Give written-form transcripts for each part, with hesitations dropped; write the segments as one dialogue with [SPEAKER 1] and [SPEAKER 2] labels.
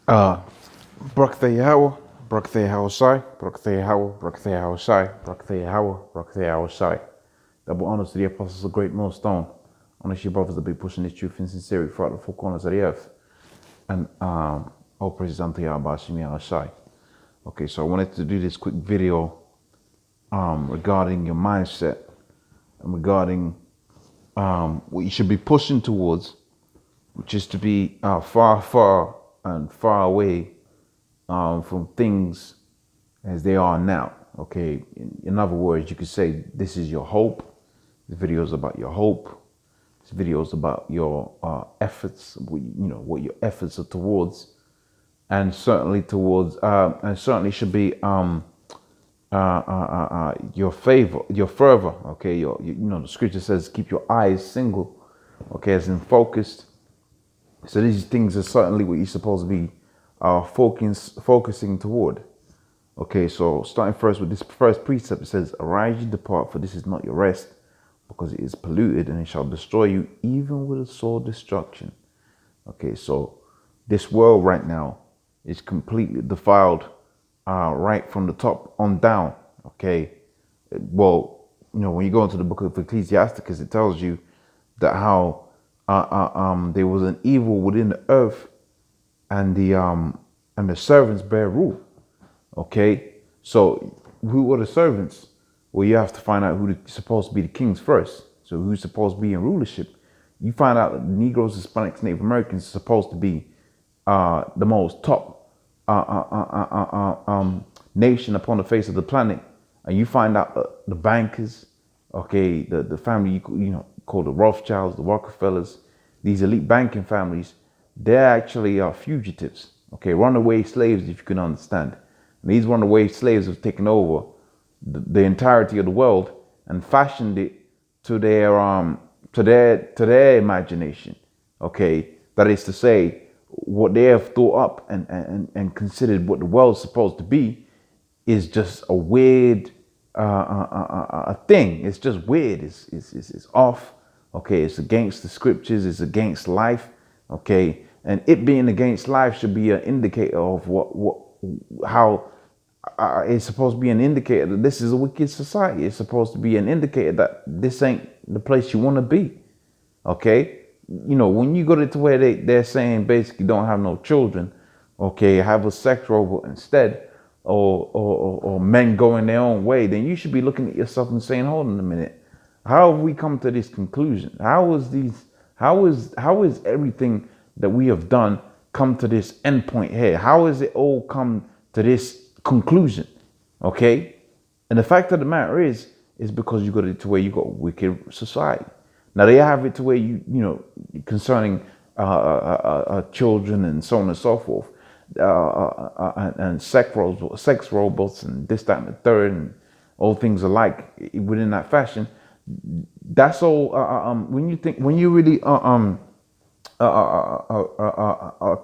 [SPEAKER 1] Uh, Brakthea Howell, Brakthea Howell Sai, Brakthea Howell, Brakthea Howell Sai, Brakthea Howell, Brakthea Howell Sai. Double honors to the apostles of Great Millstone. Honor to your brothers that be pushing this truth in sincerity throughout the four corners of the earth. And all praises unto Yahweh Shemi Shai. Okay, so I wanted to do this quick video regarding your mindset and regarding what you should be pushing towards, which is to be far and far away from things as they are now. Okay, in other words, you could say this is your hope. This video is about your hope. This video is about your efforts. What your efforts are towards, and certainly towards, and certainly should be your favor, your fervor. Okay, the scripture says keep your eyes single. Okay, as in focused. So these things are certainly what you're supposed to be focusing toward. Okay, so starting first with this first precept, it says, "Arise, you depart, for this is not your rest, because it is polluted, and it shall destroy you, even with a sore destruction." Okay, so this world right now is completely defiled, right from the top on down. Okay, well, when you go into the book of Ecclesiasticus, it tells you that how there was an evil within the earth, and the servants bear rule. Okay, so who are the servants? Well, you have to find out who's supposed to be the kings first. So who's supposed to be in rulership? You find out that the Negroes, Hispanics, Native Americans are supposed to be the most top nation upon the face of the planet, and you find out the bankers, okay, the family call the Rothschilds, the Rockefellers, these elite banking families, they're actually fugitives, okay, runaway slaves, if you can understand. And these runaway slaves have taken over the entirety of the world and fashioned it to their imagination. Okay, that is to say, what they have thought up and considered what the world's supposed to be is just a weird thing. It's just weird. It's off. Okay, it's against the scriptures. It's against life. Okay, and it being against life should be an indicator of how it's supposed to be an indicator that this is a wicked society. It's supposed to be an indicator that this ain't the place you want to be. Okay, when you go to where they're saying basically don't have no children, okay, have a sex robot instead, or men going their own way, then you should be looking at yourself and saying, hold on a minute, how have we come to this conclusion? How is everything that we have done come to this end point here? How has it all come to this conclusion? Okay, and the fact of the matter is because you got it to where you got a wicked society. Now they have it to where concerning children and so on and so forth, and sex robots and this, that, and the third, and all things alike within that fashion. That's all. When you really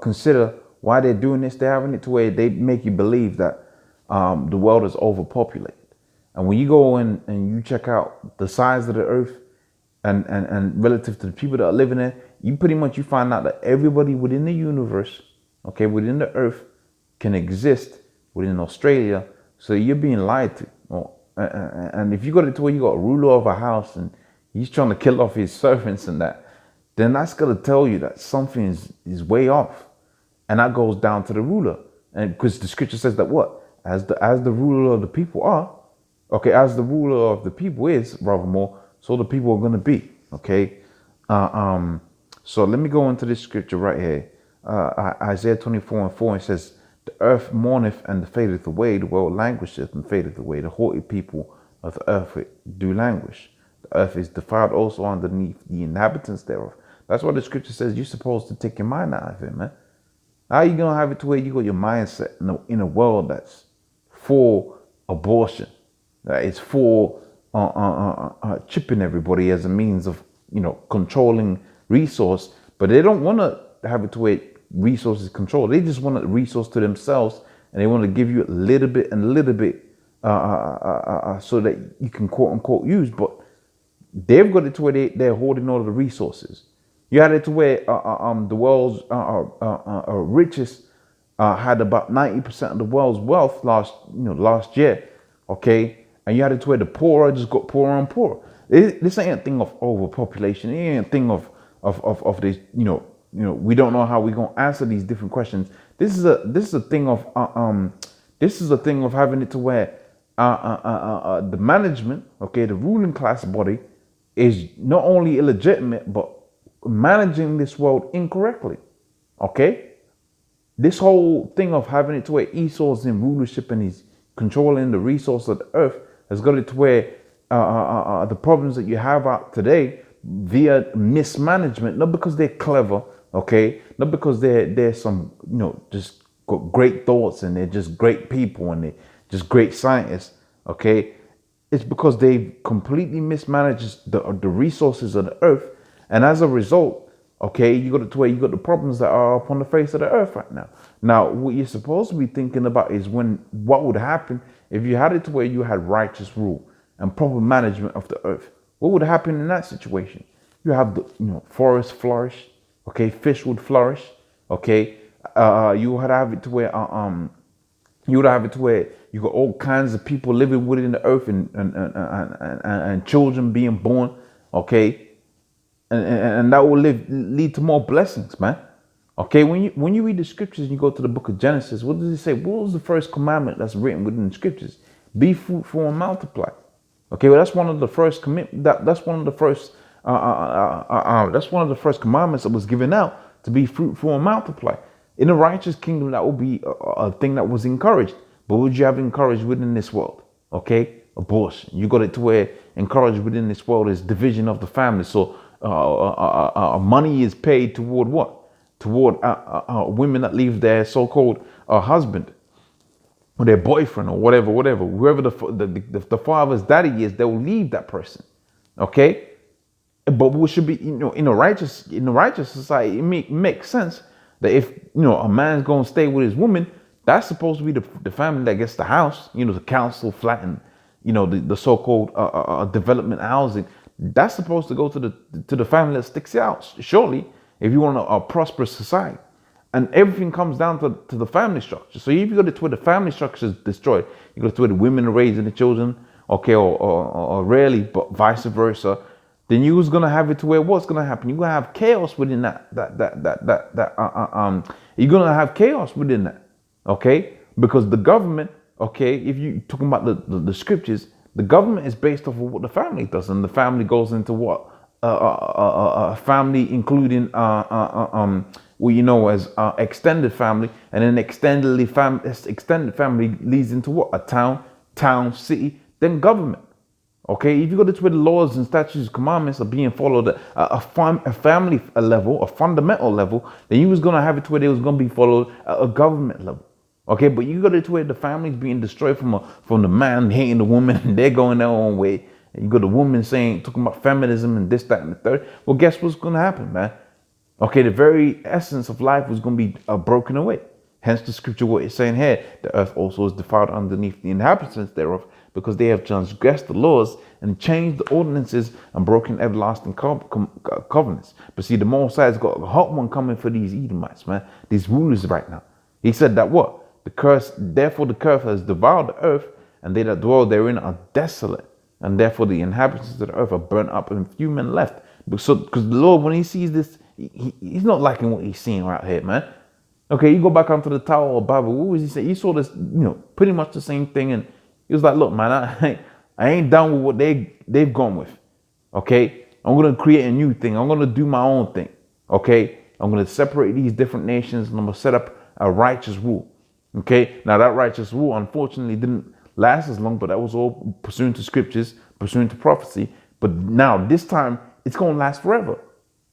[SPEAKER 1] consider why they're doing this, they're having it to where they make you believe that the world is overpopulated. And when you go in and you check out the size of the earth and relative to the people that are living there, you find out that everybody within the universe, okay, within the earth, can exist within Australia. So you're being lied to. And if you got it to where you got a ruler of a house and he's trying to kill off his servants and that, then that's gonna tell you that something is way off. And that goes down to the ruler. And because the scripture says that what? As the ruler of the people are, okay, as the ruler of the people is, rather more, so the people are gonna be. Okay. So let me go into this scripture right here. Isaiah 24:4, it says, "The earth mourneth and fadeth away, the world languisheth and fadeth away. The haughty people of the earth do languish. The earth is defiled also underneath the inhabitants thereof." That's what the scripture says. You're supposed to take your mind out of it, man. How are you gonna have it to where you got your mindset in a world that's for abortion, that is for chipping everybody as a means of controlling resource, but they don't want to have it to where resources control. They just want a resource to themselves, and they want to give you a little bit and a little bit so that you can quote unquote use. But they've got it to where they're hoarding all of the resources. You had it to where the world's richest had about 90% of the world's wealth last year, okay, and you had it to where the poorer just got poorer and poorer. This ain't a thing of overpopulation. It ain't a thing of this. We don't know how we're gonna answer these different questions. This is a thing of this is a thing of having it to where the management, okay, the ruling class body, is not only illegitimate but managing this world incorrectly. Okay, this whole thing of having it to where Esau's in rulership and he's controlling the resource of the earth has got it to where the problems that you have out today via mismanagement, not because they're clever, okay, not because they're some, just got great thoughts and they're just great people and they're just great scientists, okay, it's because they've completely mismanaged the resources of the earth, and as a result, okay, you got it to where you got the problems that are upon the face of the earth right now. Now, what you're supposed to be thinking about is what would happen if you had it to where you had righteous rule and proper management of the earth. What would happen in that situation? You have the forest flourish, okay, fish would flourish, okay. You would have it to where you got all kinds of people living within the earth and children being born, okay. And that will lead to more blessings, man. Okay, when you read the scriptures and you go to the book of Genesis, what does it say? What was the first commandment that's written within the scriptures? Be fruitful and multiply. Okay, well that's one of the first that's one of the first that's one of the first commandments that was given out, to be fruitful and multiply. In a righteous kingdom, that would be a thing that was encouraged. But would you have encouraged within this world? Okay, abortion. You got it to where encouraged within this world is division of the family. So money is paid toward what? Toward women that leave their so-called husband or their boyfriend or whatever, whoever the father's daddy is, they will leave that person. Okay, but what should be, in a righteous society, it makes sense that if a man's gonna stay with his woman, that's supposed to be the family that gets the house, the council flat and the so-called development housing. That's supposed to go to the family that sticks out, surely, if you want a prosperous society. And everything comes down to the family structure. So if you go to where the family structure is destroyed, you go to where the women are raising the children, okay, or rarely, but vice versa, then you're gonna have it to where what's gonna happen? You're gonna have chaos within that. You're gonna have chaos within that, okay? Because the government, okay, if you're talking about the scriptures, the government is based off of what the family does, and the family goes into what family, including what you know as extended family, and then extended family leads into what? A town, city, then government. Okay, if you go to where the laws and statutes, commandments are being followed at a family level, a fundamental level, then you was gonna have it to where they was gonna be followed at a government level. Okay, but you got to where the family's being destroyed from the man hating the woman, and they're going their own way. And you got the woman talking about feminism and this, that, and the third. Well, guess what's going to happen, man? Okay, the very essence of life was going to be broken away. Hence the scripture, what it's saying here, the earth also is defiled underneath the inhabitants thereof, because they have transgressed the laws and changed the ordinances and broken everlasting covenants. But see, the Most High's got a hot one coming for these Edomites, man. These rulers right now. He said that what? Therefore the curse has devoured the earth, and they that dwell therein are desolate, and therefore the inhabitants of the earth are burnt up, and few men left. Because the Lord, when He sees this, He's not liking what He's seeing right here, man. Okay, you go back onto the Tower of Babel. What was He saying? He saw this, pretty much the same thing, and He was like, "Look, man, I ain't done with what they've gone with. Okay, I'm gonna create a new thing. I'm gonna do my own thing. Okay, I'm gonna separate these different nations, and I'm gonna set up a righteous rule." Okay, now that righteous rule unfortunately didn't last as long, but that was all pursuant to scriptures, pursuant to prophecy. But now this time it's going to last forever.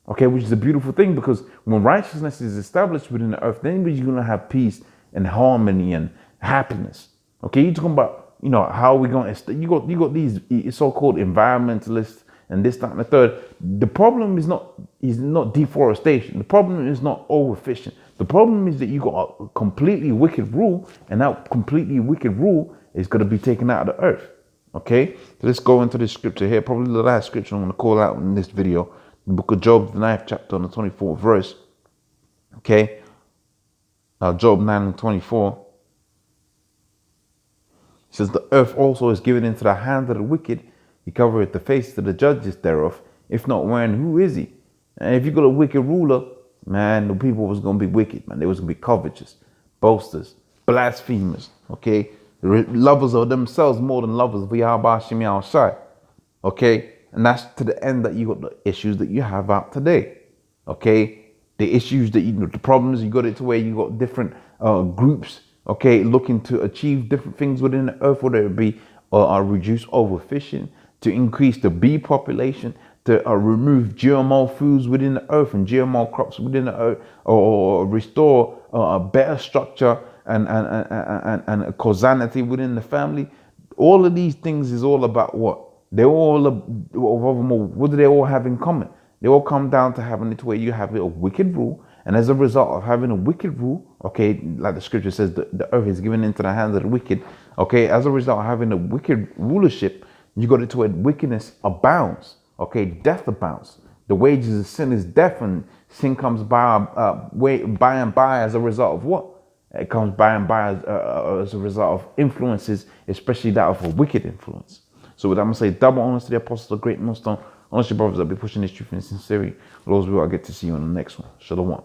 [SPEAKER 1] Okay, which is a beautiful thing, because when righteousness is established within the earth, then you're going to have peace and harmony and happiness. Okay, you're talking about, how are we going to, you got these so-called environmentalists and this, that, and the third. The problem is not deforestation. The problem is not overfishing. The problem is that you got a completely wicked rule, and that completely wicked rule is going to be taken out of the earth. Okay, so let's go into this scripture here. Probably the last scripture I'm going to call out in this video, the book of Job, the 9th chapter, on the 24th verse. Okay, Job 9:24. It says, the earth also is given into the hand of the wicked. He covereth the face of the judges thereof. If not wherein, who is he? And if you got a wicked ruler, man, the people was going to be wicked, man. They was going to be covetous, boasters, blasphemers, okay? Lovers of themselves more than lovers of Yahweh Shem Shai, okay? And that's to the end that you got the issues that you have out today, okay? The issues that the problems, you got it to where you got different groups, okay, looking to achieve different things within the earth, whether it be reduce overfishing, to increase the bee population, to remove GMO foods within the earth and GMO crops within the earth, or restore a better structure and a causality within the family. All of these things is all about what? They all, what do they all have in common? They all come down to having it where you have a wicked rule. And as a result of having a wicked rule, okay, like the scripture says, the earth is given into the hands of the wicked. Okay, as a result of having a wicked rulership, you got it to where wickedness abounds. Okay, death abounds. The wages of sin is death, and sin comes by and by as a result of what? It comes by and by as a result of influences, especially that of a wicked influence. So with that, I'm going to say double honors to the apostles of Great Millstone. Honestly, brothers, I'll be pushing this truth in sincerity. Lord's will, I'll get to see you on the next one. Shalom.